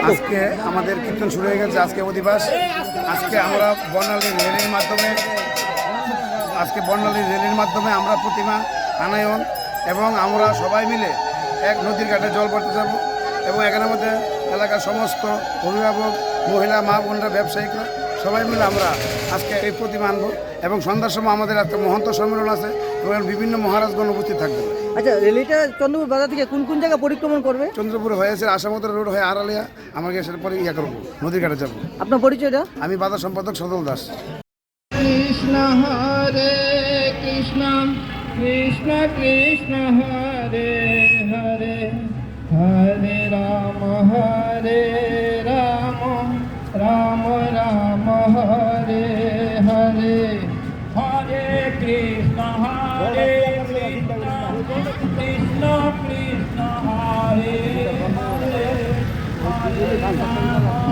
আজকে আমাদের কীর্তন শুরু হয়ে গেছে। আজকে অধিবাস। আজকে আমরা বর্ণালী রেলির মাধ্যমে আমরা প্রতিমা আনায়ন এবং আমরা সবাই মিলে এক নদীর ঘাটে জল ভরতে যাব এবং এখানের মধ্যে এলাকার সমস্ত অভিভাবক, মহিলা, মা বোনরা, ব্যবসায়িকরা সবাই মিলে আমরা আজকে এই প্রতিমা আনবো এবং সন্ধ্যার সময় আমাদের একটা মহন্ত সম্মেলন আছে এবং বিভিন্ন মহারাজগণ উপস্থিত থাকবে। আচ্ছা, রেলিটা চন্দ্রপুর বাজার থেকে কোন কোন জায়গা পরিক্রমণ করবে? চন্দ্রপুর হয়েছে আসামতলা রোড হয়ে আড়ালিয়া, আমাকে সেটা পরে করবো, নদীর ঘাটে যাবো। আপনার পরিচয়টা? আমি বাজার সম্পাদক সদল দাস। কৃষ্ণ হরে কৃষ্ণ কৃষ্ণ কৃষ্ণ হরে হরে হরে রাম রাম রাম হরে হরে হরে কৃষ্ণ কৃষ্ণ কৃষ্ণ হরে হরে হরে রাম